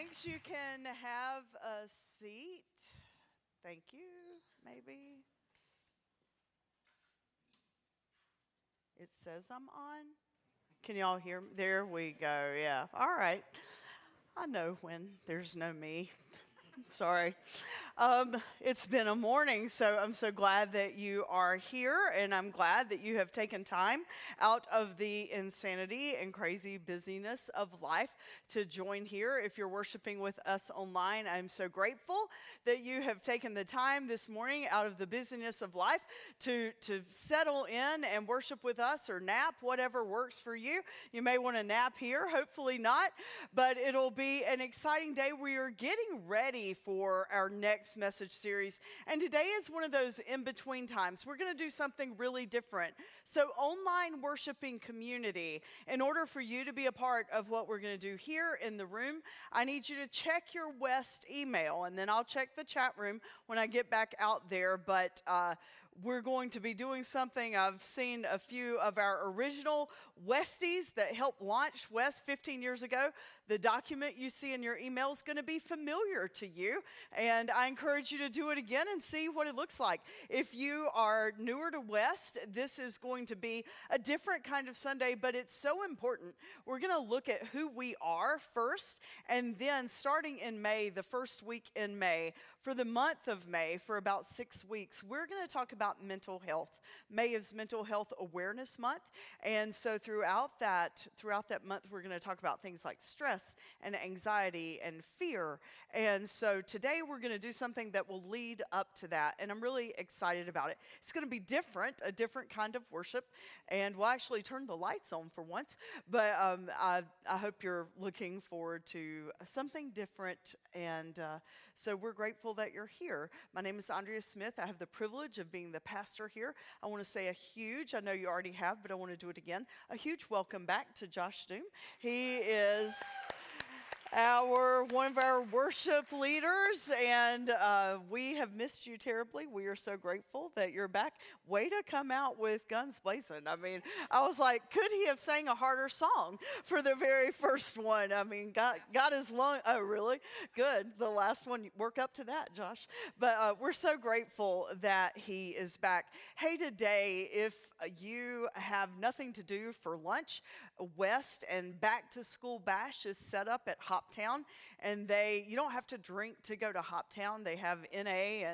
Thanks. You can have a seat. Thank you, maybe. It says I'm on. Can y'all hear me? There we go. Yeah. All right. I know when there's no me. Sorry. It's been a morning, so I'm so glad that you are here, and I'm glad that you have taken time out of the insanity and crazy busyness of life to join here. If you're worshiping with us online, I'm so grateful that you have taken the time this morning out of the busyness of life to settle in and worship with us or nap, whatever works for you. You may want to nap here, hopefully not, but it'll be an exciting day. We are getting ready for our next message series, and today is one of those in-between times. We're going to do something really different. So online worshiping community, in order for you to be a part of what we're going to do here in the room, I need you to check your West email, and then I'll check the chat room when I get back out there, but we're going to be doing something. I've seen a few of our original Westies that helped launch West 15 years ago. The document you see in your email is going to be familiar to you, and I encourage you to do it again and see what it looks like. If you are newer to West, this is going to be a different kind of Sunday, but it's so important. We're going to look at who we are first, and then starting in May, the first week in May, for the month of May, for about 6 weeks, we're going to talk about mental health. May is Mental Health Awareness Month, and so throughout that month, we're going to talk about things like stress and anxiety and fear. And so today we're going to do something that will lead up to that, and I'm really excited about it. It's going to be different, a different kind of worship, and we'll actually turn the lights on for once, but I hope you're looking forward to something different, and so we're grateful that you're here. My name is Andrea Smith. I have the privilege of being the pastor here. I want to say I know you already have, but I want to do it again, a huge welcome back to Josh Doom. He is one of our worship leaders, and we have missed you terribly. We are so grateful that you're back. Way to come out with guns blazing. I mean, I was like, could he have sang a harder song for the very first one? I mean, got his lung. Oh, really? Good. The last one, work up to that, Josh. But we're so grateful that he is back. Hey, today, if you have nothing to do for lunch, West and Back to School Bash is set up at Hoptown, and you don't have to drink to go to Hoptown. They have NA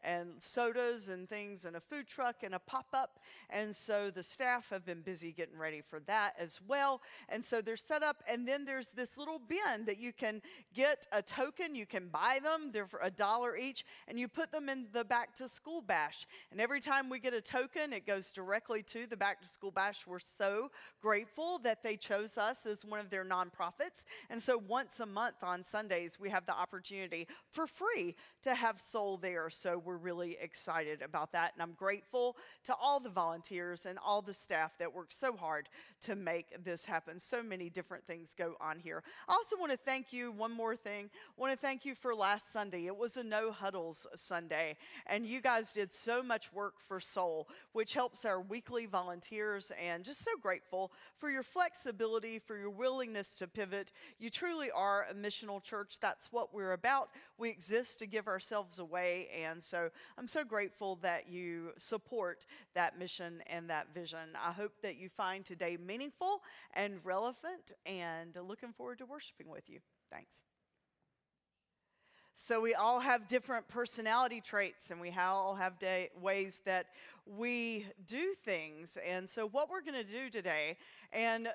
and sodas and things and a food truck and a pop-up, and so the staff have been busy getting ready for that as well, and so they're set up, and then there's this little bin that you can get a token. You can buy them. They're for $1 each, and you put them in the Back to School Bash, and every time we get a token, it goes directly to the Back to School Bash. We're so grateful that they chose us as one of their nonprofits. And so once a month on Sundays, we have the opportunity for free to have Soul there. So we're really excited about that. And I'm grateful to all the volunteers and all the staff that work so hard to make this happen. So many different things go on here. I also want to thank you, one more thing. I want to thank you for last Sunday. It was a No Huddles Sunday. And you guys did so much work for Soul, which helps our weekly volunteers, and just so grateful for your flexibility, for your willingness to pivot. You truly are a missional church. That's what we're about. We exist to give ourselves away, and so I'm so grateful that you support that mission and that vision. I hope that you find today meaningful and relevant, and looking forward to worshiping with you. Thanks. So we all have different personality traits, and we all have ways that we do things. And so what we're going to do today, and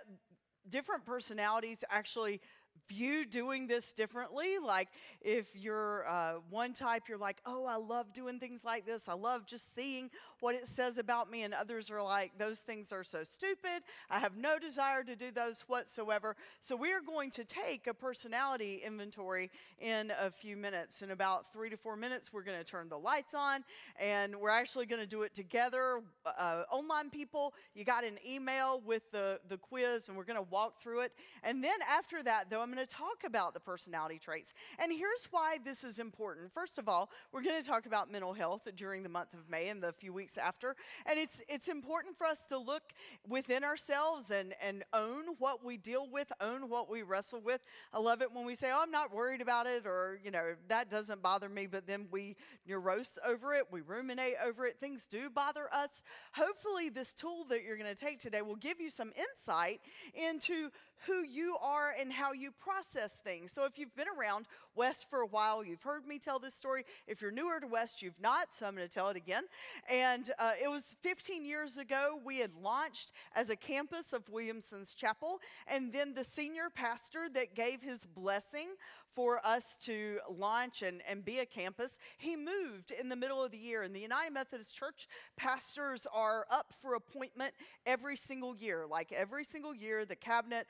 different personalities actually view doing this differently. Like if you're one type, you're like, oh, I love doing things like this. I love just seeing what it says about me. And others are like, those things are so stupid. I have no desire to do those whatsoever. So we are going to take a personality inventory in a few minutes. In about 3 to 4 minutes, we're going to turn the lights on, and we're actually going to do it together. Online people, you got an email with the quiz, and we're going to walk through it. And then after that, though, I'm going going to talk about the personality traits. And here's why this is important. First of all, we're going to talk about mental health during the month of May and the few weeks after. And it's important for us to look within ourselves and own what we deal with, own what we wrestle with. I love it when we say, oh, I'm not worried about it, or, that doesn't bother me, but then we neurose over it, we ruminate over it. Things do bother us. Hopefully this tool that you're going to take today will give you some insight into who you are and how you process things. So if you've been around West for a while, you've heard me tell this story. If you're newer to West, you've not, so I'm going to tell it again. And it was 15 years ago, we had launched as a campus of Williamson's Chapel, and then the senior pastor that gave his blessing for us to launch and be a campus, he moved in the middle of the year. And the United Methodist Church pastors are up for appointment every single year. Like every single year, the cabinet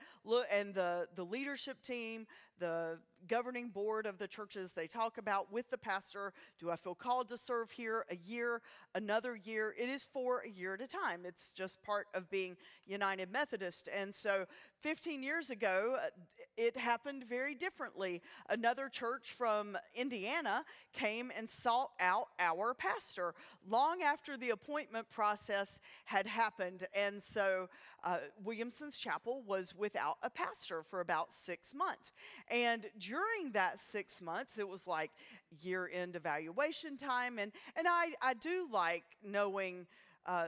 and the leadership team, the governing board of the churches, they talk about with the pastor, do I feel called to serve here a year, another year? It is for a year at a time. It's just part of being United Methodist. And so 15 years ago, it happened very differently. Another church from Indiana came and sought out our pastor long after the appointment process had happened. And so Williamson's Chapel was without a pastor for about 6 months. And during that 6 months, it was like year-end evaluation time. And I do like knowing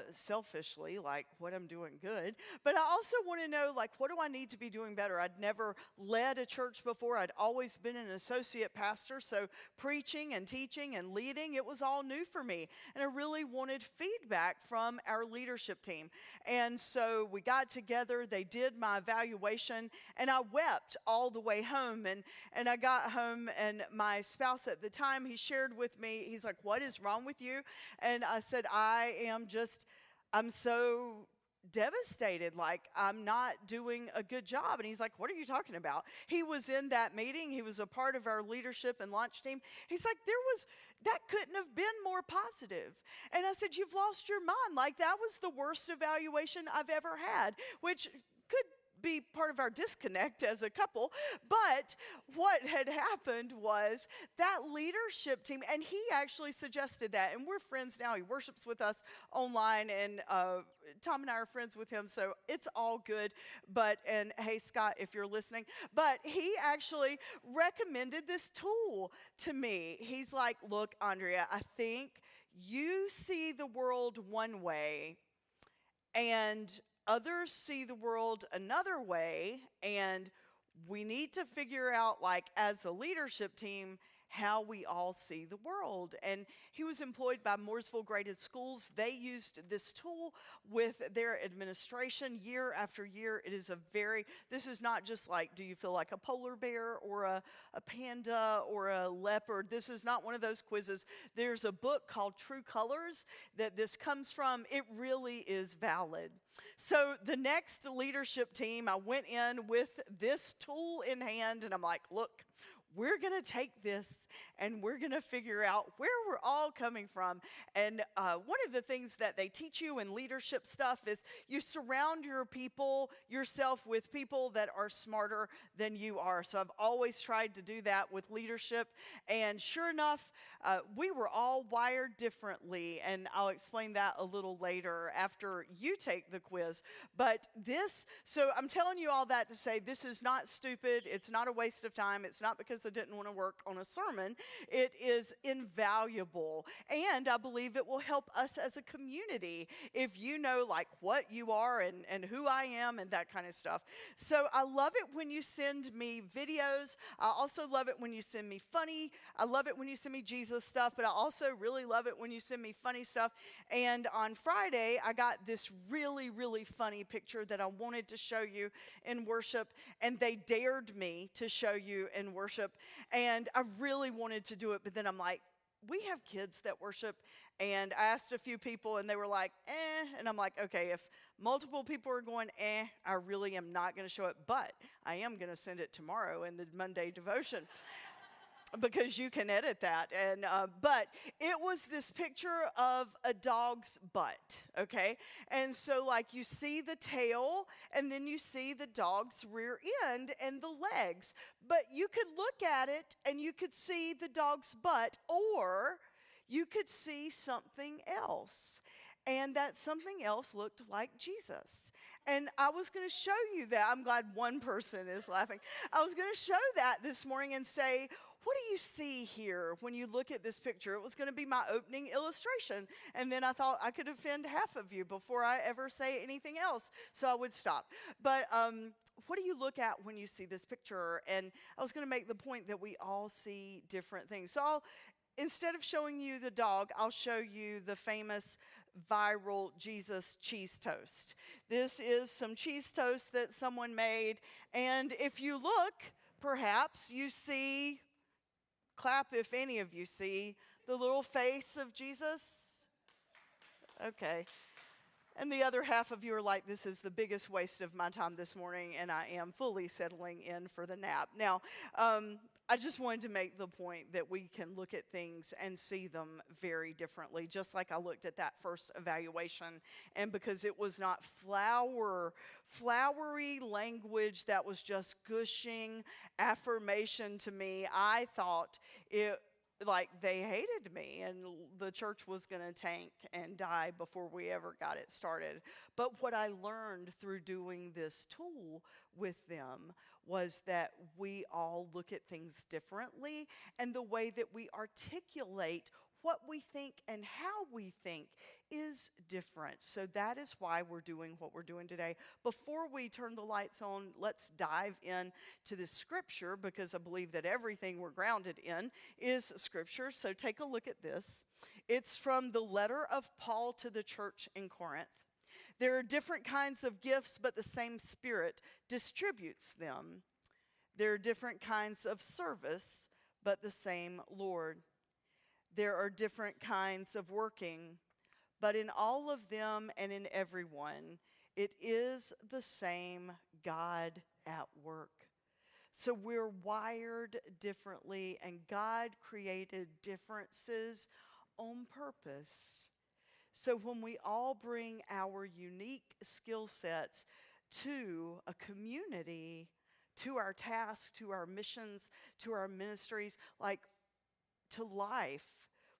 selfishly, like what I'm doing good. But I also want to know, like, what do I need to be doing better? I'd never led a church before. I'd always been an associate pastor. So preaching and teaching and leading, it was all new for me. And I really wanted feedback from our leadership team. And so we got together. They did my evaluation. And I wept all the way home. And I got home, and my spouse at the time, he shared with me, he's like, what is wrong with you? And I said, I'm so devastated, like I'm not doing a good job. And he's like, what are you talking about? He was in that meeting. He was a part of our leadership and launch team. He's like, that couldn't have been more positive. And I said, you've lost your mind. Like that was the worst evaluation I've ever had, which could be part of our disconnect as a couple. But what had happened was that leadership team, and he actually suggested that, and we're friends now. He worships with us online, and Tom and I are friends with him, so it's all good. And hey, Scott, if you're listening, but he actually recommended this tool to me. He's like, look, Andrea, I think you see the world one way, and others see the world another way, and we need to figure out, like, as a leadership team, how we all see the world. And he was employed by Mooresville Graded Schools. They used this tool with their administration year after year. This is not just like, do you feel like a polar bear or a panda or a leopard? This is not one of those quizzes. There's a book called True Colors that this comes from. It really is valid. So the next leadership team, I went in with this tool in hand, and I'm like, look, we're going to take this and we're going to figure out where we're all coming from. And one of the things that they teach you in leadership stuff is you surround yourself with people that are smarter than you are. So I've always tried to do that with leadership. And sure enough, we were all wired differently. And I'll explain that a little later after you take the quiz. So I'm telling you all that to say this is not stupid. It's not a waste of time. It's not because I didn't want to work on a sermon. It is invaluable. And I believe it will help us as a community if you know like what you are and who I am and that kind of stuff. So I love it when you send me videos. I also love it when you send me I love it when you send me Jesus stuff, but I also really love it when you send me funny stuff. And on Friday, I got this really, really funny picture that I wanted to show you in worship, and they dared me to show you in worship. And I really wanted to do it, but then I'm like, we have kids that worship, and I asked a few people, and they were like, and I'm like, okay, if multiple people are going, I really am not going to show it, but I am going to send it tomorrow in the Monday devotion. because you can edit that. And but it was this picture of a dog's butt, okay? And so like you see the tail, and then you see the dog's rear end and the legs. But you could look at it and you could see the dog's butt, or you could see something else. And that something else looked like Jesus. And I was going to show you that. I'm glad one person is laughing. I was going to show that this morning and say, what do you see here when you look at this picture? It was going to be my opening illustration. And then I thought I could offend half of you before I ever say anything else, so I would stop. But what do you look at when you see this picture? And I was going to make the point that we all see different things. So instead of showing you the dog, I'll show you the famous viral Jesus cheese toast. This is some cheese toast that someone made. And if you look, perhaps you see, clap if any of you see, the little face of Jesus. Okay. And the other half of you are like, this is the biggest waste of my time this morning, and I am fully settling in for the nap. Now, I just wanted to make the point that we can look at things and see them very differently, just like I looked at that first evaluation. And because it was not flowery language that was just gushing affirmation to me, I thought it like they hated me and the church was going to tank and die before we ever got it started. But what I learned through doing this tool with them was that we all look at things differently, and the way that we articulate what we think and how we think is different. So that is why we're doing what we're doing today. Before we turn the lights on, let's dive in to the scripture, because I believe that everything we're grounded in is scripture. So take a look at this. It's from the letter of Paul to the church in Corinth. There are different kinds of gifts, but the same Spirit distributes them. There are different kinds of service, but the same Lord. There are different kinds of working, but in all of them and in everyone, it is the same God at work. So we're wired differently, and God created differences on purpose. So when we all bring our unique skill sets to a community, to our tasks, to our missions, to our ministries, like to life,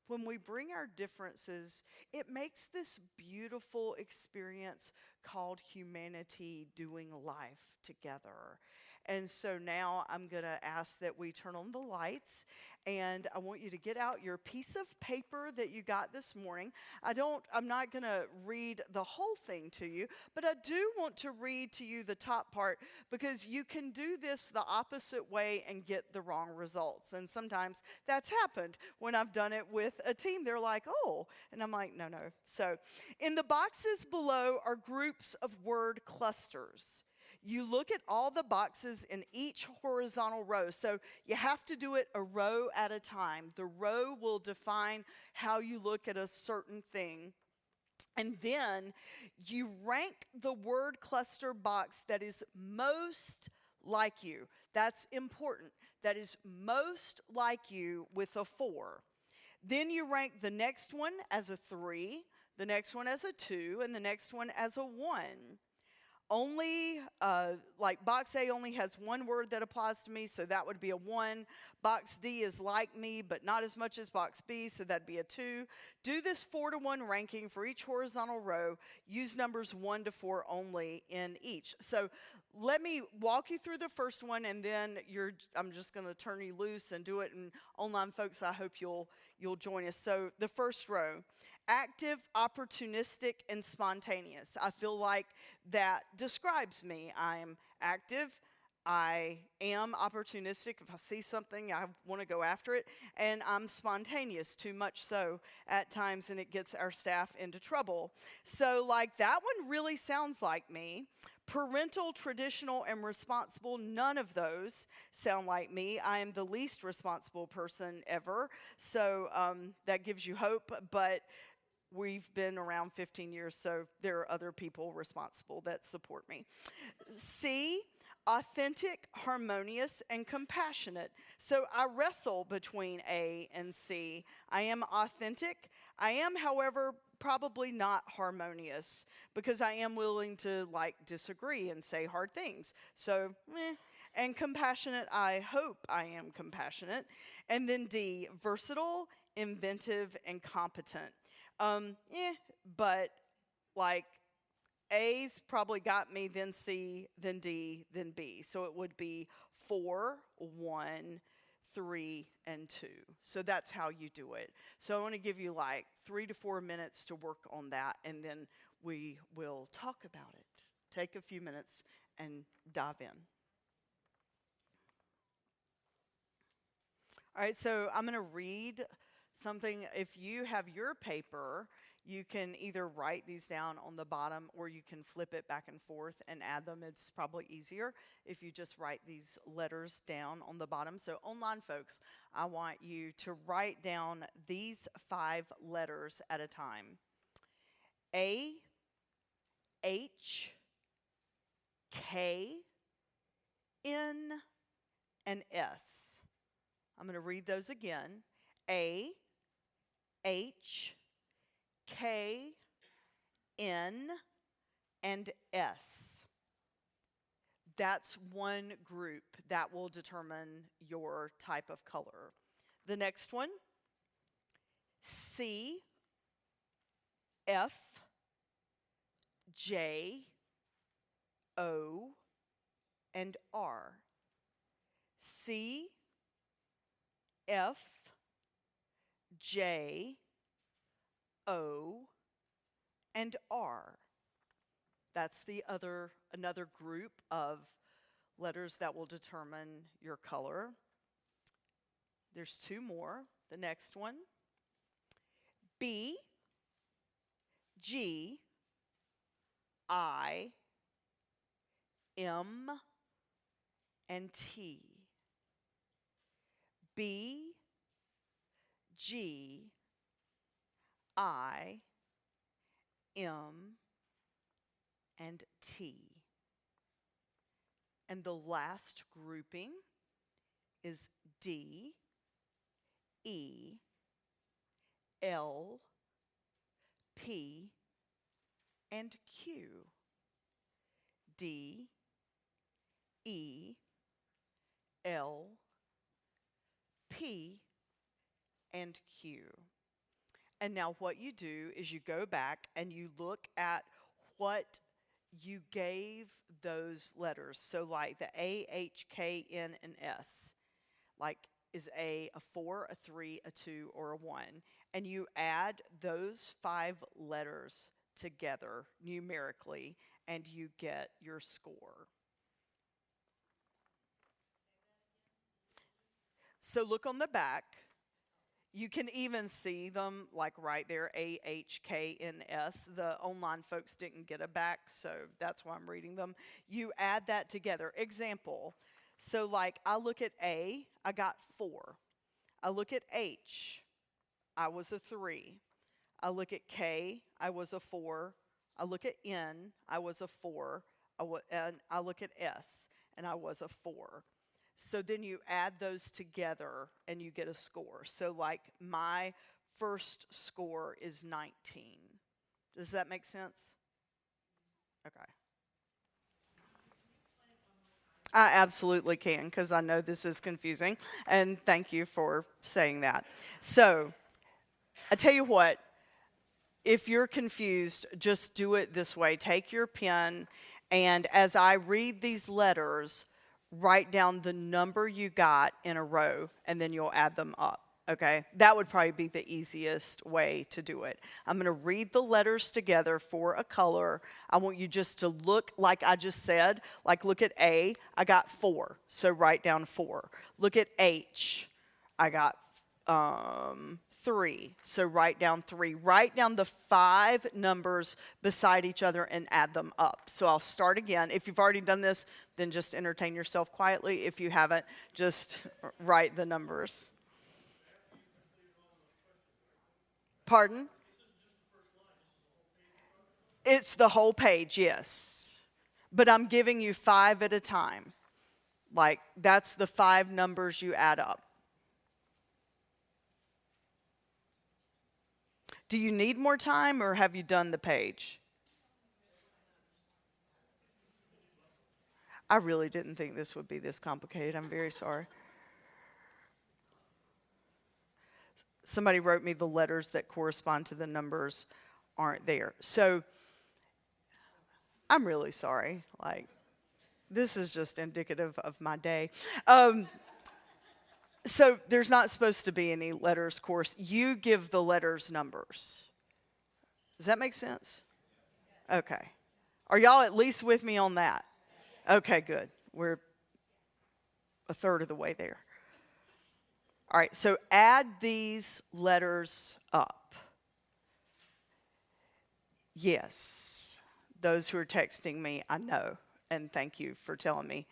when we bring our differences, it makes this beautiful experience called humanity doing life together. And so now I'm going to ask that we turn on the lights, and I want you to get out your piece of paper that you got this morning. I'm not going to read the whole thing to you, but I do want to read to you the top part, because you can do this the opposite way and get the wrong results. And sometimes that's happened when I've done it with a team. They're like, oh, and I'm like, no. So in the boxes below are groups of word clusters. You look at all the boxes in each horizontal row. So you have to do it a row at a time. The row will define how you look at a certain thing. And then you rank the word cluster box that is most like you. That's important. That is most like you with a 4. Then you rank the next one as a 3, the next one as a 2, and the next one as a 1. Only, like box A only has one word that applies to me, so that would be a 1. Box D is like me, but not as much as box B, so that'd be a 2. Do this 4-to-1 ranking for each horizontal row. Use numbers 1 to 4 only in each. So let me walk you through the first one, and then I'm just going to turn you loose and do it. And online folks, I hope you'll join us. So the first row. Active, opportunistic, and spontaneous. I feel like that describes me. I'm active. I am opportunistic. If I see something, I want to go after it. And I'm spontaneous, too much so at times, and it gets our staff into trouble. So, like, that one really sounds like me. Parental, traditional, and responsible, none of those sound like me. I am the least responsible person ever. So that gives you hope, but we've been around 15 years, so there are other people responsible that support me. C, Authentic, harmonious, and compassionate. So I wrestle between A and C. I am authentic. I am, however, probably not harmonious because I am willing to disagree and say hard things. So, And compassionate, I hope I am compassionate. And then D, versatile, inventive, and competent. But like A's probably got me, then C, then D, then B. So it would be 4, 1, 3, and 2. So that's how you do it. So I want to give you 3 to 4 minutes to work on that, and then we will talk about it. Take a few minutes and dive in. All right, so I'm going to read something. If you have your paper, you can either write these down on the bottom or you can flip it back and forth and add them. It's probably easier if you just write these letters down on the bottom. So online folks, I want you to write down these 5 letters at a time. A, H, K, N, and S. I'm going to read those again. A, H, K, N, and S. That's one group that will determine your type of color. The next one, C, F, J, O, and R. C, F, J, O, and R. That's another group of letters that will determine your color. There's 2 more. The next one, B, G, I, M, and T. B, G, I, M, and T. And the last grouping is D, E, L, P, and Q. D, E, L, P, and Q. And now what you do is you go back and you look at what you gave those letters. So like the A, H, K, N, and S. Is A a 4, a 3, a 2, or a 1? And you add those 5 letters together numerically and you get your score. So look on the back. You can even see them right there, A, H, K, N, S. The online folks didn't get a back, so that's why I'm reading them. You add that together. Example, so I look at A, I got 4. I look at H, I was a 3. I look at K, I was a 4. I look at N, I was a 4. And I look at S, and I was a 4. So then you add those together and you get a score. So my first score is 19. Does that make sense? Okay. I absolutely can, because I know this is confusing, and thank you for saying that. So I tell you what, if you're confused, just do it this way. Take your pen, and as I read these letters, write down the number you got in a row, and then you'll add them up, okay? That would probably be the easiest way to do it. I'm going to read the letters together for a color. I want you just to look like I just said. Look at A, I got 4, so write down 4. Look at H, I got 3, so write down 3. Write down the 5 numbers beside each other and add them up. So I'll start again. If you've already done this, then just entertain yourself quietly. If you haven't, just write the numbers. Pardon? It's the whole page, yes. But I'm giving you 5 at a time. Like, that's the 5 numbers you add up. Do you need more time, or have you done the page? I really didn't think this would be this complicated. I'm very sorry. Somebody wrote me the letters that correspond to the numbers aren't there. So I'm really sorry. Like, this is just indicative of my day. So there's not supposed to be any letters course. You give the letters numbers. Does that make sense? Okay. Are y'all at least with me on that? Okay, good. We're a third of the way there. All right, so add these letters up. Yes, those who are texting me, I know, and thank you for telling me,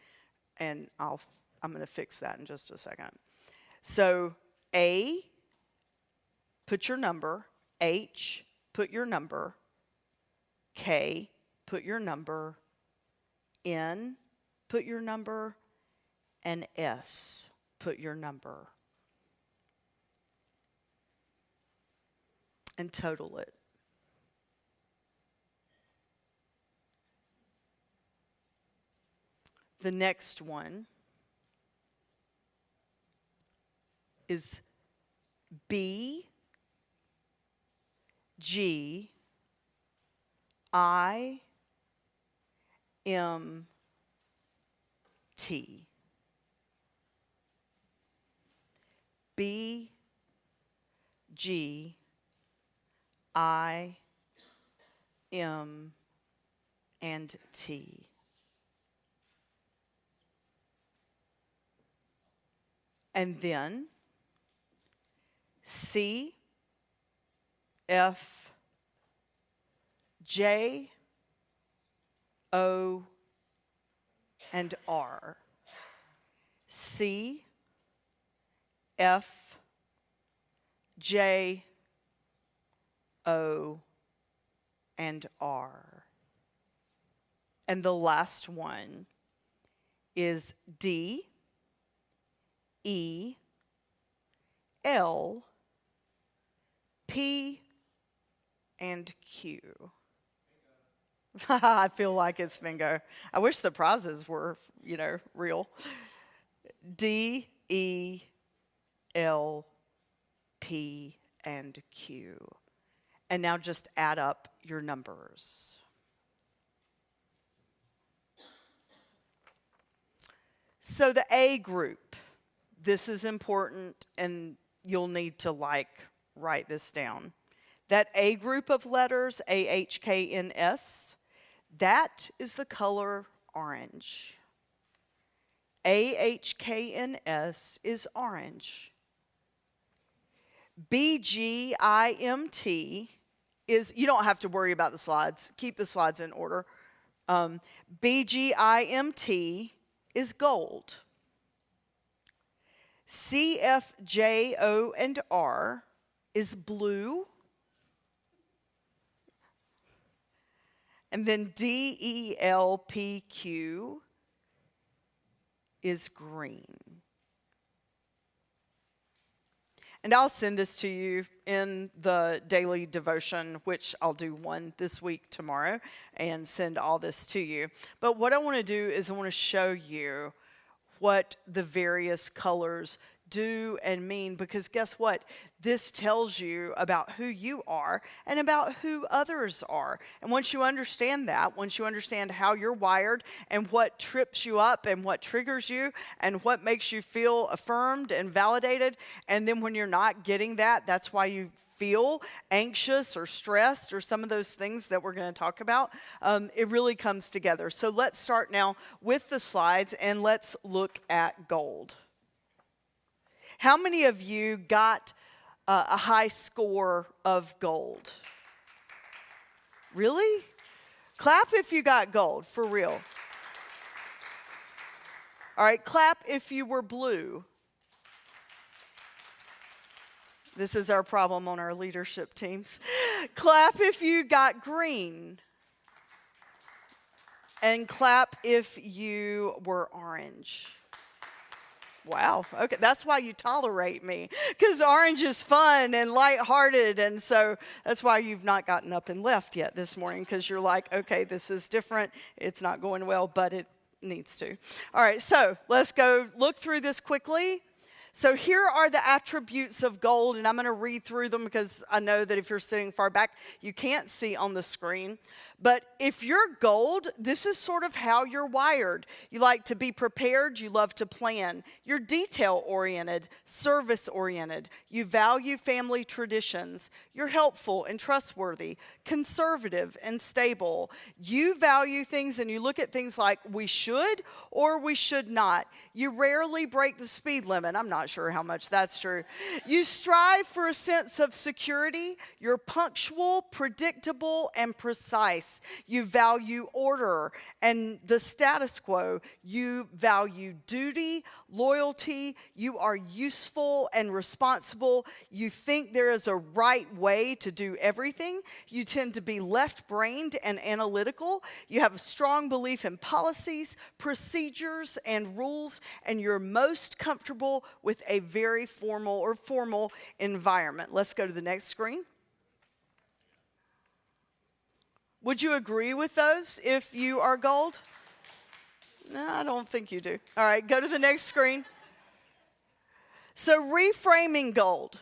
and I'm going to fix that in just a second. So A, put your number. H, put your number. K, put your number. N, put your number. And S, put your number. And total it. The next one is B, G, I, M, T. B, G, I, M, and T. And then C, F, J, O, and R. C, F, J, O, and R. And the last one is D, E, L, P, and Q. I feel like it's bingo. I wish the prizes were, real. D, E, L, P, and Q. And now just add up your numbers. So the A group, this is important, and you'll need to write this down. That A group of letters, AHKNS, that is the color orange. AHKNS is orange. BGIMT is, you don't have to worry about the slides. Keep the slides in order. BGIMT is gold. CFJO and R is blue. And then DELPQ is green. And I'll send this to you in the daily devotion, which I'll do one this week tomorrow, and send all this to you. But what I want to do is I want to show you what the various colors do and mean, because guess what? This tells you about who you are and about who others are. And once you understand that, once you understand how you're wired and what trips you up and what triggers you and what makes you feel affirmed and validated, and then when you're not getting that, that's why you feel anxious or stressed or some of those things that we're going to talk about, it really comes together. So let's start now with the slides, and let's look at gold. How many of you got a high score of gold? Really? Clap if you got gold, for real. All right, clap if you were blue. This is our problem on our leadership teams. Clap if you got green. And clap if you were orange. Wow. Okay, that's why you tolerate me, because orange is fun and lighthearted, and so that's why you've not gotten up and left yet this morning, because you're like, okay, this is different. It's not going well, but it needs to. All right, so let's go look through this quickly. So here are the attributes of gold, and I'm going to read through them because I know that if you're sitting far back, you can't see on the screen. But if you're gold, this is sort of how you're wired. You like to be prepared. You love to plan. You're detail-oriented, service-oriented. You value family traditions. You're helpful and trustworthy, conservative and stable. You value things and you look at things like we should or we should not. You rarely break the speed limit. I'm not sure how much that's true. You strive for a sense of security. You're punctual, predictable, and precise. You value order and the status quo. You value duty, loyalty. You are useful and responsible. You think there is a right way to do everything. You tend to be left-brained and analytical. You have a strong belief in policies, procedures, and rules, and you're most comfortable with a very formal environment. Let's go to the next screen. Would you agree with those if you are gold? No, I don't think you do. All right, go to the next screen. So reframing gold.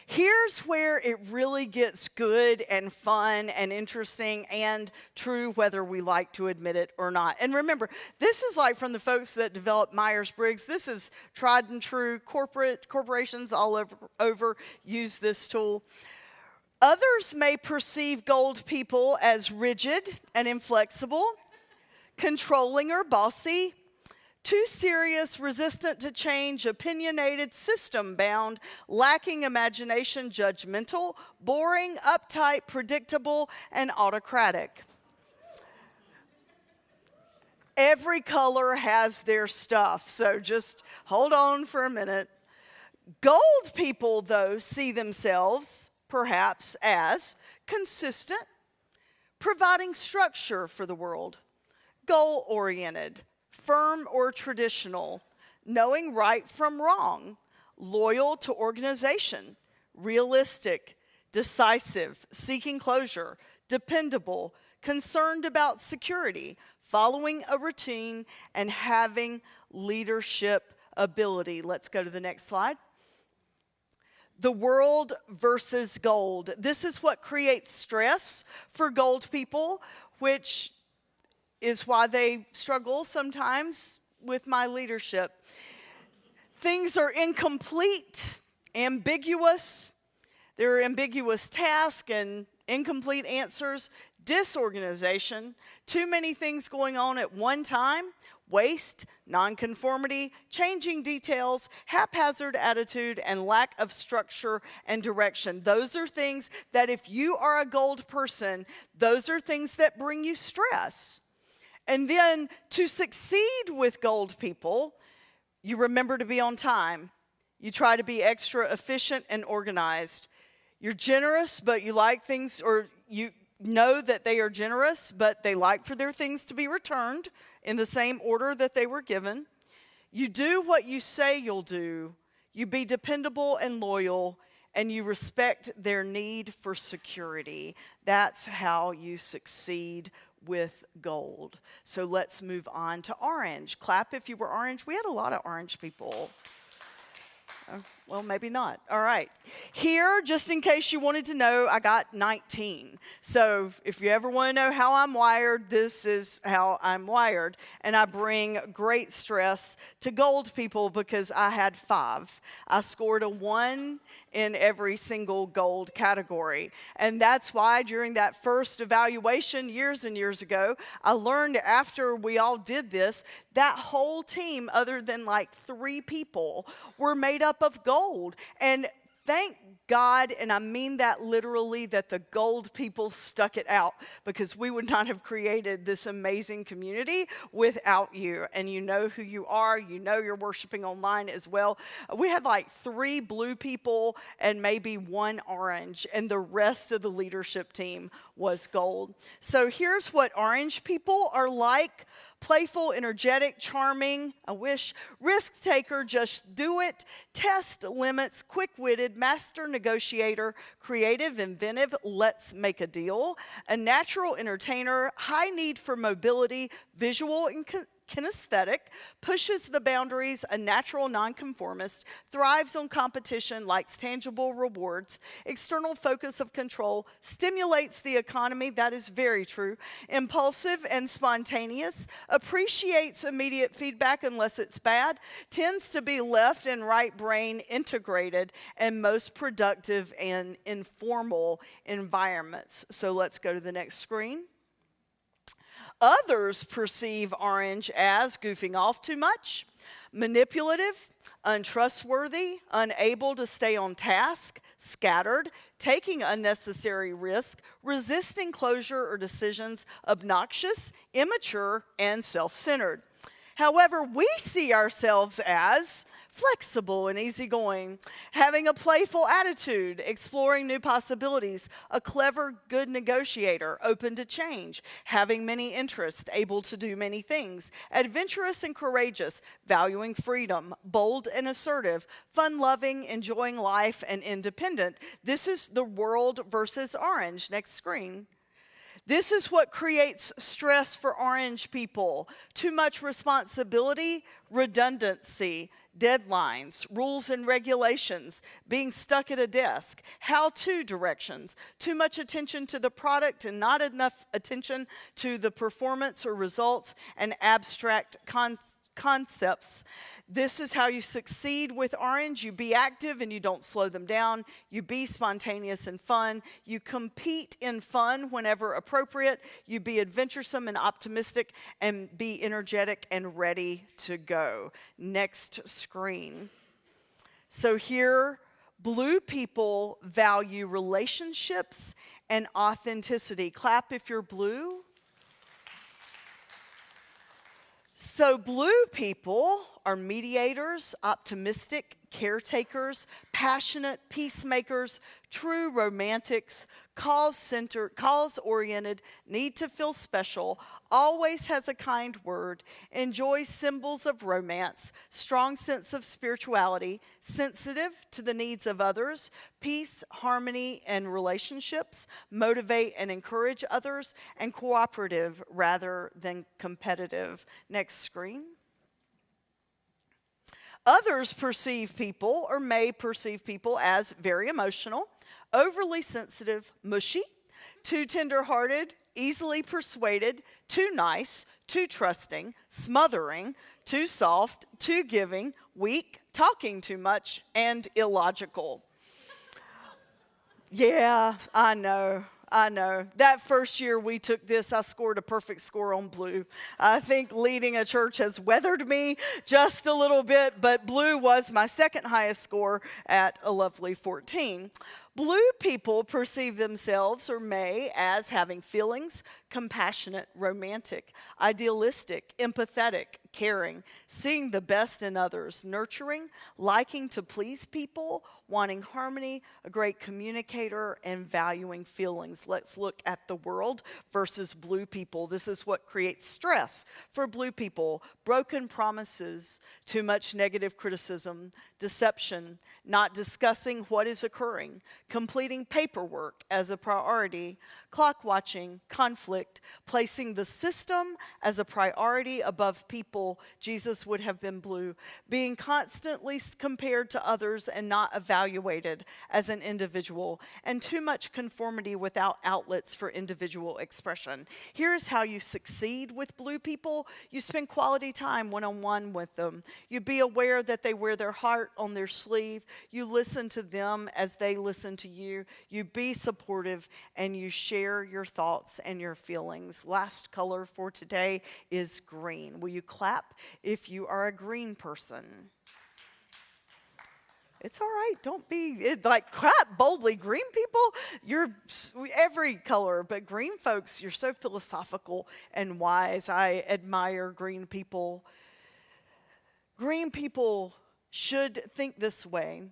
Here's where it really gets good and fun and interesting and true, whether we like to admit it or not. And remember, this is like from the folks that developed Myers-Briggs. This is tried and true. Corporations all over use this tool. Others may perceive gold people as rigid and inflexible, controlling or bossy, too serious, resistant to change, opinionated, system-bound, lacking imagination, judgmental, boring, uptight, predictable, and autocratic. Every color has their stuff, so just hold on for a minute. Gold people, though, see themselves perhaps as consistent, providing structure for the world, goal-oriented, firm or traditional, knowing right from wrong, loyal to organization, realistic, decisive, seeking closure, dependable, concerned about security, following a routine, and having leadership ability. Let's go to the next slide. The world versus gold. This is what creates stress for gold people, which is why they struggle sometimes with my leadership. Things are incomplete, ambiguous. There are ambiguous tasks and incomplete answers, disorganization, too many things going on at one time, waste, nonconformity, changing details, haphazard attitude, and lack of structure and direction. Those are things that if you are a gold person, those are things that bring you stress. And then to succeed with gold people, you remember to be on time. You try to be extra efficient and organized. You're generous, but you like things, or you know that they are generous, but they like for their things to be returned in the same order that they were given. You do what you say you'll do. You be dependable and loyal, and you respect their need for security. That's how you succeed with gold. So let's move on to orange. Clap if you were orange. We had a lot of orange people. Well, maybe not. All right. Here, just in case you wanted to know, I got 19. So if you ever want to know how I'm wired, this is how I'm wired. And I bring great stress to gold people because I had 5. I scored a 1 in every single gold category. And that's why during that first evaluation years and years ago, I learned after we all did this, that whole team, other than like 3 people, were made up of gold. And thank God, and I mean that literally, that the gold people stuck it out, because we would not have created this amazing community without you. And you know who you are. You know you're worshiping online as well. We had like 3 blue people and maybe 1 orange, and the rest of the leadership team was gold. So here's what orange people are like Playful, energetic, charming, I wish. Risk taker, just do it. Test limits, quick-witted, master negotiator, creative, inventive, let's make a deal. A natural entertainer, high need for mobility, visual and kinesthetic, pushes the boundaries, a natural nonconformist, thrives on competition, likes tangible rewards, external focus of control, stimulates the economy, that is very true, impulsive and spontaneous, appreciates immediate feedback unless it's bad, tends to be left and right brain integrated, and most productive in informal environments. So let's go to the next screen. Others perceive orange as goofing off too much, manipulative, untrustworthy, unable to stay on task, scattered, taking unnecessary risk, resisting closure or decisions, obnoxious, immature, and self-centered. However, we see ourselves as flexible and easygoing, having a playful attitude, exploring new possibilities, a clever, good negotiator, open to change, having many interests, able to do many things, adventurous and courageous, valuing freedom, bold and assertive, fun-loving, enjoying life, and independent. This is the world versus orange. Next screen. This is what creates stress for orange people. Too much responsibility, redundancy, deadlines, rules and regulations, being stuck at a desk, how-to directions, too much attention to the product and not enough attention to the performance or results, and abstract concepts. This is how you succeed with orange. You be active and you don't slow them down. You be spontaneous and fun. You compete in fun whenever appropriate. You be adventuresome and optimistic and be energetic and ready to go. Next screen. So here, blue people value relationships and authenticity. Clap if you're blue. So blue people are mediators, optimistic, caretakers, passionate, peacemakers, true romantics, cause-centered, cause-oriented, need to feel special, always has a kind word, enjoys symbols of romance, strong sense of spirituality, sensitive to the needs of others, peace, harmony, and relationships, motivate and encourage others, and cooperative rather than competitive. Next screen. Others perceive people or may perceive people as very emotional, overly sensitive, mushy, too tender-hearted, easily persuaded, too nice, too trusting, smothering, too soft, too giving, weak, talking too much, and illogical. Yeah, I know. That first year we took this, I scored a perfect score on blue. I think leading a church has weathered me just a little bit, but blue was my second highest score at a lovely 14. Blue people perceive themselves or may as having feelings, compassionate, romantic, idealistic, empathetic, caring, seeing the best in others, nurturing, liking to please people, wanting harmony, a great communicator, and valuing feelings. Let's look at the world versus blue people. This is what creates stress for blue people. Broken promises, too much negative criticism, deception, not discussing what is occurring, completing paperwork as a priority, clock watching, conflict, placing the system as a priority above people. Jesus would have been blue. Being constantly compared to others and not evaluated as an individual, and too much conformity without outlets for individual expression. Here's how you succeed with blue people. You spend quality time one-on-one with them. You be aware that they wear their heart on their sleeve. You listen to them as they listen to you. You be supportive and you share your thoughts and your feelings. Last color for today is green. Will you clap if you are a green person? It's all right. Don't be like clap boldly. Green people, you're every color, but green folks, you're so philosophical and wise. I admire green people. Green people should think this way.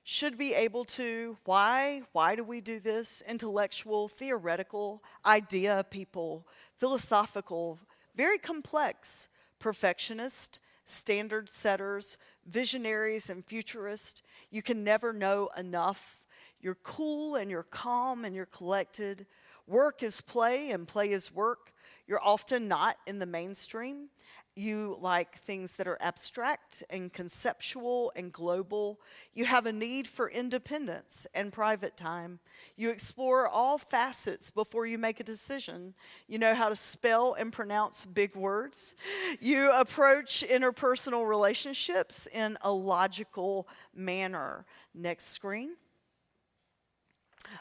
Should be able to, why do we do this? Intellectual, theoretical, idea people, philosophical, very complex, perfectionist, standard setters, visionaries, and futurists. You can never know enough. You're cool and you're calm and you're collected. Work is play and play is work. You're often not in the mainstream. You like things that are abstract and conceptual and global. You have a need for independence and private time. You explore all facets before you make a decision. You know how to spell and pronounce big words. You approach interpersonal relationships in a logical manner. Next screen.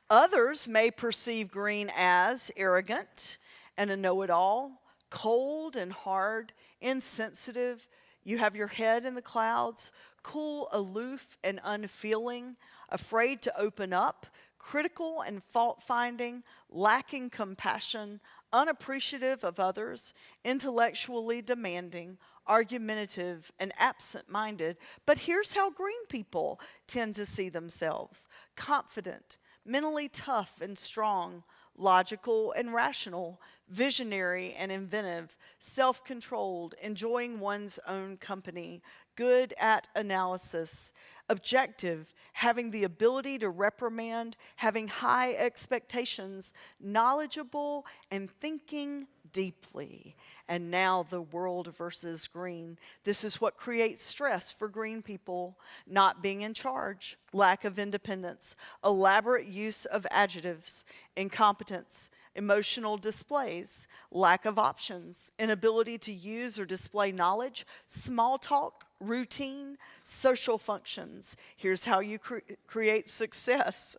Others may perceive green as arrogant and a know-it-all, cold and hard, insensitive. You have your head in the clouds, cool, aloof, and unfeeling, afraid to open up, critical and fault-finding, lacking compassion, unappreciative of others, intellectually demanding, argumentative, and absent-minded. But here's how green people tend to see themselves: confident, mentally tough and strong, logical and rational, visionary and inventive, self-controlled, enjoying one's own company, good at analysis, objective, having the ability to reprimand, having high expectations, knowledgeable, and thinking deeply. And now the world versus green. This is what creates stress for green people: not being in charge, lack of independence, elaborate use of adjectives, incompetence, emotional displays, lack of options, inability to use or display knowledge, small talk, routine, social functions. Here's how you create success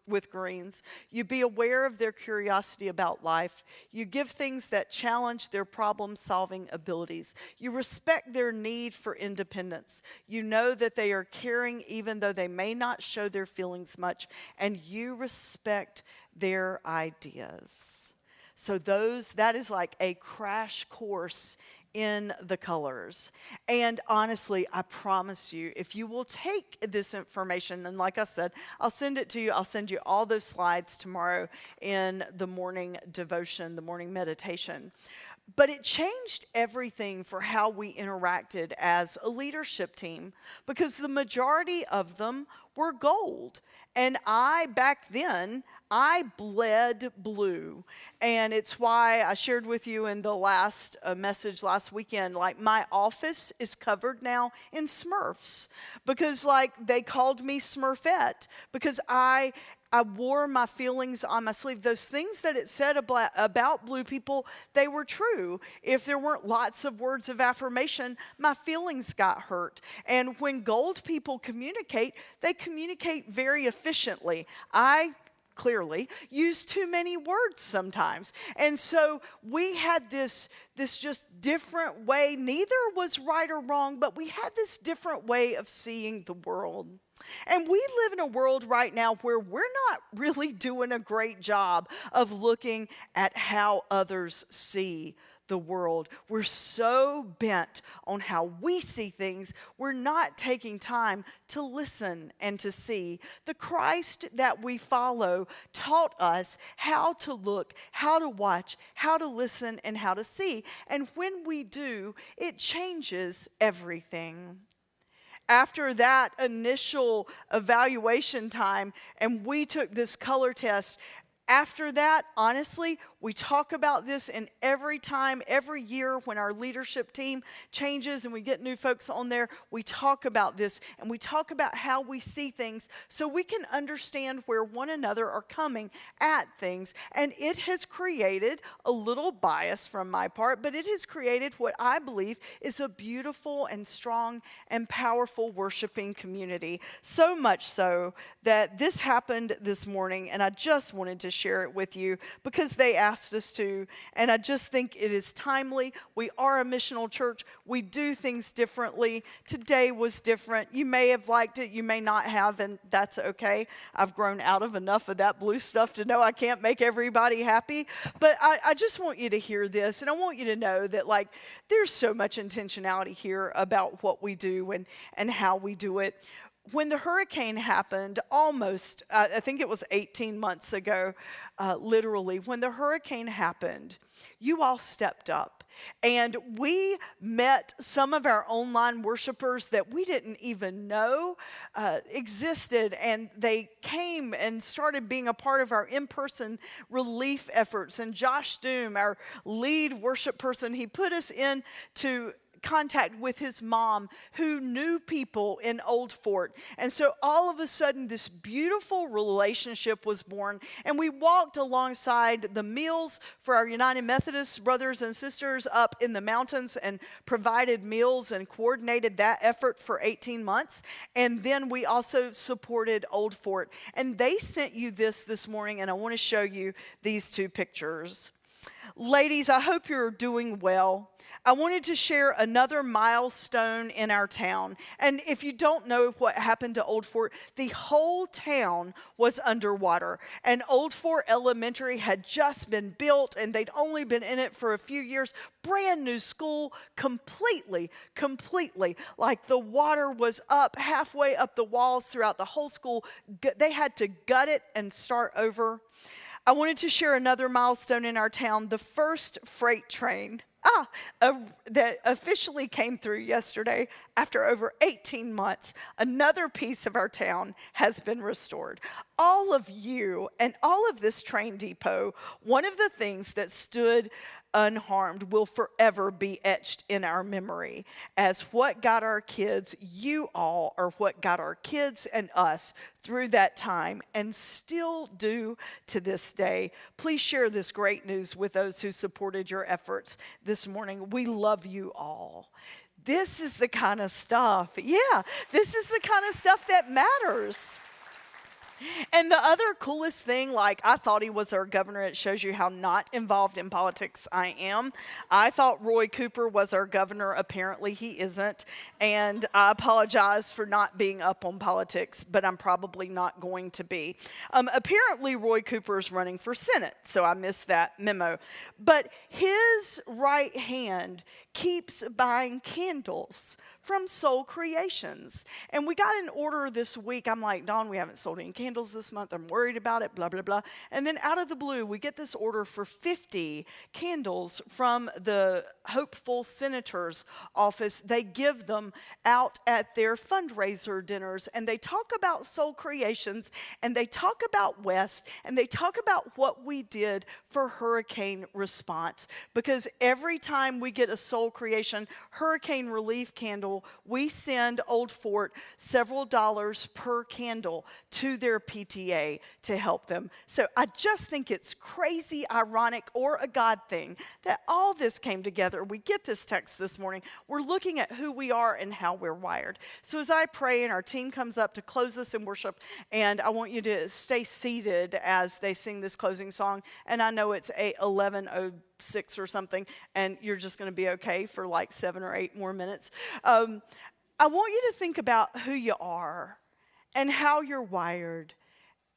with greens. You be aware of their curiosity about life. You give things that challenge their problem-solving abilities. You respect their need for independence. You know that they are caring even though they may not show their feelings much, and you respect their ideas. So that is like a crash course in the colors. And honestly, I promise you, if you will take this information, and like I said, I'll send it to you. I'll send you all those slides tomorrow in the morning devotion, the morning meditation. But it changed everything for how we interacted as a leadership team, because the majority of them were gold. And back then, I bled blue. And it's why I shared with you in the last message last weekend, like, my office is covered now in Smurfs, because like they called me Smurfette, because I wore my feelings on my sleeve. Those things that it said about blue people, they were true. If there weren't lots of words of affirmation, my feelings got hurt. And when gold people communicate, they communicate very efficiently. I clearly use too many words sometimes. And so we had this just different way. Neither was right or wrong, but we had this different way of seeing the world. And we live in a world right now where we're not really doing a great job of looking at how others see the world. We're so bent on how we see things, we're not taking time to listen and to see. The Christ that we follow taught us how to look, how to watch, how to listen, and how to see. And when we do, it changes everything. After that initial evaluation time, and we took this color test, after that, honestly, we talk about this, and every year when our leadership team changes and we get new folks on there, we talk about this, and we talk about how we see things so we can understand where one another are coming at things. And it has created a little bias from my part, but it has created what I believe is a beautiful and strong and powerful worshiping community. So much so that this happened this morning, and I just wanted to share it with you because they asked us to, and I just think it is timely. We are a missional church. We do things differently. Today was different. You may have liked it, you may not have, and that's okay. I've grown out of enough of that blue stuff to know I can't make everybody happy, but I just want you to hear this, and I want you to know that, like, there's so much intentionality here about what we do and how we do it. When the hurricane happened, I think it was 18 months ago, literally, when the hurricane happened, you all stepped up And we met some of our online worshipers that we didn't even know existed, and they came and started being a part of our in-person relief efforts. And Josh Doom, our lead worship person, he put us into contact with his mom who knew people in Old Fort. And so all of a sudden this beautiful relationship was born, and we walked alongside the meals for our United Methodist brothers and sisters up in the mountains and provided meals and coordinated that effort for 18 months. And then we also supported Old Fort. And they sent you this morning, and I want to show you these two pictures. Ladies, I hope you're doing well. I wanted to share another milestone in our town. And if you don't know what happened to Old Fort, the whole town was underwater. And Old Fort Elementary had just been built, and they'd only been in it for a few years. Brand new school, completely. Like the water was up, halfway up the walls throughout the whole school. They had to gut it and start over. I wanted to share another milestone in our town, the first freight train that officially came through yesterday after over 18 months. Another piece of our town has been restored. All of you and all of this train depot, one of the things that stood unharmed will forever be etched in our memory as what got our kids, you all, are what got our kids and us through that time and still do to this day. Please share this great news with those who supported your efforts this morning. We love you all. This is the kind of stuff, this is the kind of stuff that matters. And the other coolest thing, like, I thought he was our governor. It shows you how not involved in politics I am. I thought Roy Cooper was our governor. Apparently he isn't. And I apologize for not being up on politics, but I'm probably not going to be. Apparently Roy Cooper is running for Senate, so I missed that memo. But his right hand keeps buying candles from Soul Creations. And we got an order this week. I'm like, Dawn, we haven't sold any candles this month. I'm worried about it, blah, blah, blah. And then out of the blue, we get this order for 50 candles from the hopeful senator's office. They give them out at their fundraiser dinners, and they talk about Soul Creations, and they talk about West, and they talk about what we did for hurricane response. Because every time we get a Soul Creation hurricane relief candle, we send Old Fort several dollars per candle to their PTA to help them. So I just think it's crazy, ironic, or a God thing that all this came together. We get this text this morning. We're looking at who we are and how we're wired. So as I pray and our team comes up to close us in worship, and I want you to stay seated as they sing this closing song. And I know it's 11:06 or something, and you're just going to be okay for like 7 or 8 more minutes. I want you to think about who you are and how you're wired.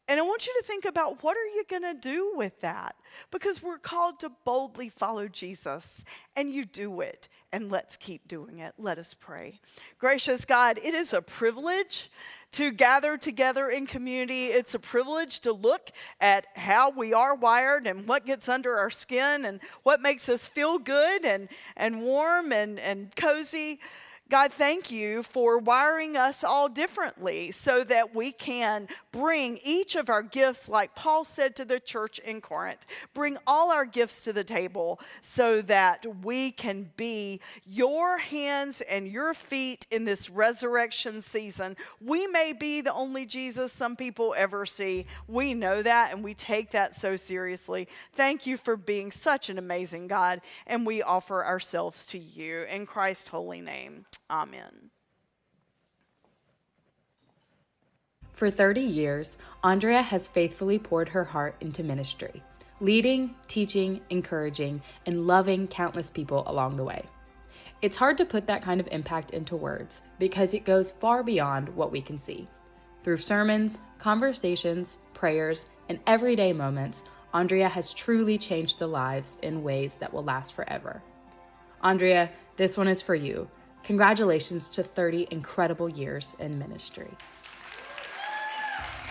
And I want you to think about, what are you going to do with that? Because we're called to boldly follow Jesus, and you do it. And let's keep doing it. Let us pray. Gracious God, it is a privilege to gather together in community. It's a privilege to look at how we are wired and what gets under our skin and what makes us feel good and warm and cozy. God, thank you for wiring us all differently so that we can bring each of our gifts, like Paul said to the church in Corinth, bring all our gifts to the table so that we can be your hands and your feet in this resurrection season. We may be the only Jesus some people ever see. We know that, and we take that so seriously. Thank you for being such an amazing God, and we offer ourselves to you in Christ's holy name. Amen. For 30 years, Andrea has faithfully poured her heart into ministry, leading, teaching, encouraging, and loving countless people along the way. It's hard to put that kind of impact into words because it goes far beyond what we can see. Through sermons, conversations, prayers, and everyday moments, Andrea has truly changed the lives in ways that will last forever. Andrea, this one is for you. Congratulations to 30 incredible years in ministry.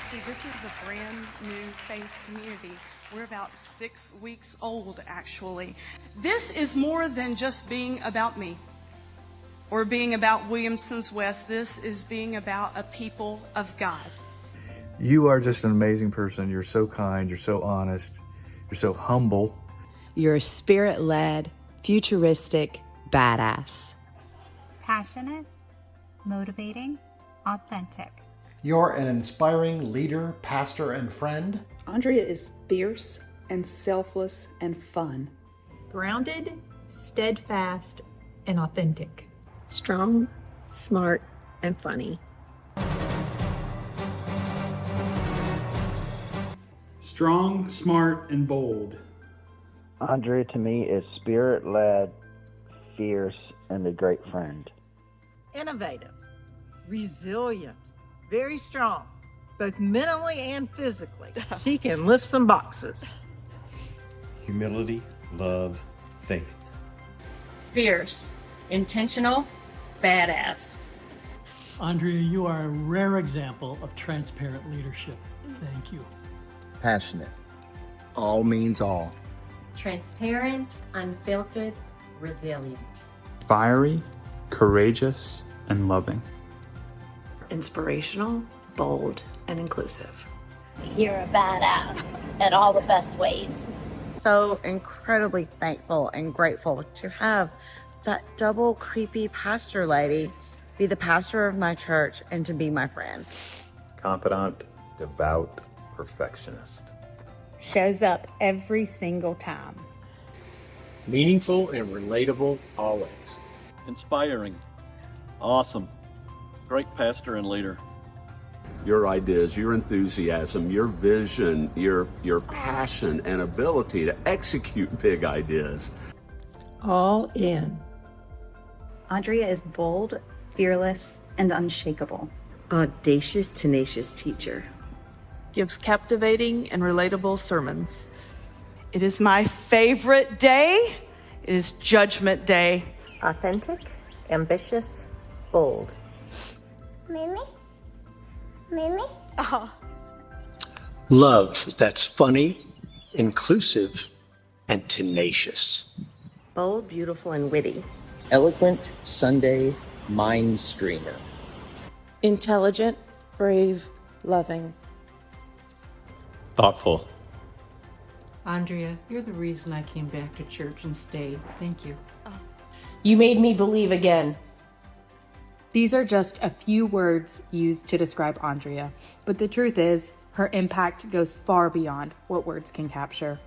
See, this is a brand new faith community We're about 6 weeks old, actually. This is more than just being about me or being about Williamson's West. This is being about a people of God. You are just an amazing person. You're so kind. You're so honest. You're so humble. You're a spirit-led, futuristic badass. Passionate, motivating, authentic. You're an inspiring leader, pastor, and friend. Andrea is fierce and selfless and fun. Grounded, steadfast, and authentic. Strong, smart, and funny. Strong, smart, and bold. Andrea to me is spirit-led, fierce, and a great friend. Innovative, resilient, very strong, both mentally and physically. She can lift some boxes. Humility, love, faith. Fierce, intentional, badass. Andrea, you are a rare example of transparent leadership. Thank you. Passionate. All means all. Transparent, unfiltered, resilient. Fiery, courageous, and loving. Inspirational, bold, and inclusive. You're a badass in all the best ways. So incredibly thankful and grateful to have that double creepy pastor lady be the pastor of my church and to be my friend. Confidant, devout, perfectionist. Shows up every single time. Meaningful and relatable always. Inspiring. Awesome. Great pastor and leader. Your ideas, your enthusiasm, your vision, your passion and ability to execute big ideas. All in. Andrea is bold, fearless, and unshakable. Audacious, tenacious teacher. Gives captivating and relatable sermons. It is my favorite day. It is Judgment Day. Authentic, ambitious, bold. Mimi? Mimi? Love that's funny, inclusive, and tenacious. Bold, beautiful, and witty. Eloquent Sunday mind streamer. Intelligent, brave, loving. Thoughtful. Andrea, you're the reason I came back to church and stayed. Thank you. You made me believe again. These are just a few words used to describe Andrea, but the truth is, her impact goes far beyond what words can capture.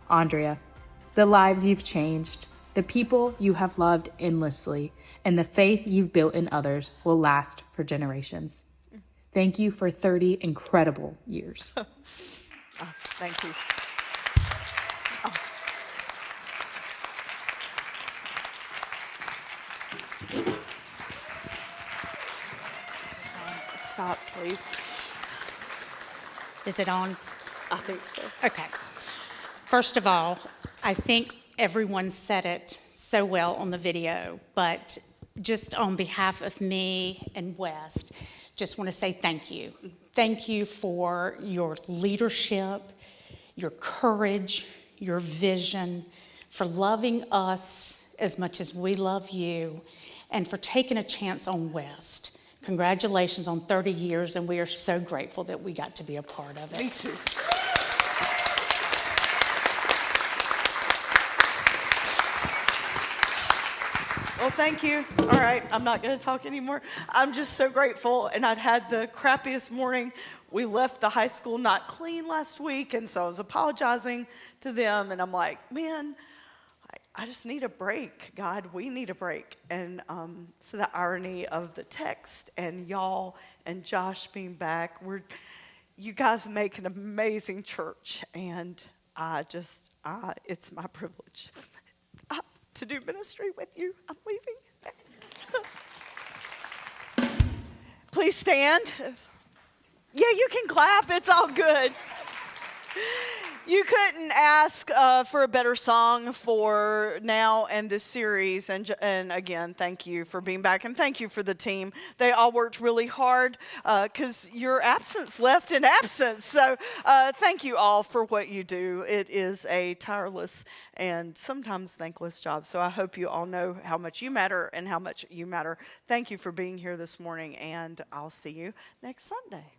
Andrea, the lives you've changed, the people you have loved endlessly, and the faith you've built in others will last for generations. Thank you for 30 incredible years. Thank you. Stop, please. Is it on? I think so. Okay. First of all, I think everyone said it so well on the video, but just on behalf of me and West, just want to say thank you. Thank you for your leadership, your courage, your vision, for loving us as much as we love you, and for taking a chance on West. Congratulations on 30 years, and we are so grateful that we got to be a part of it. Me too. Well, thank you. All right, I'm not going to talk anymore. I'm just so grateful, and I'd had the crappiest morning. We left the high school not clean last week, and so I was apologizing to them, and I'm like, man, I just need a break, God. We need a break. And so the irony of the text and y'all and Josh being back, you guys make an amazing church, and it's my privilege to do ministry with you. I'm leaving. Please stand. Yeah, you can clap. It's all good. You couldn't ask for a better song for now and this series. And again, thank you for being back. And thank you for the team. They all worked really hard because your absence left in absence. So thank you all for what you do. It is a tireless and sometimes thankless job. So I hope you all know how much you matter and how much you matter. Thank you for being here this morning. And I'll see you next Sunday.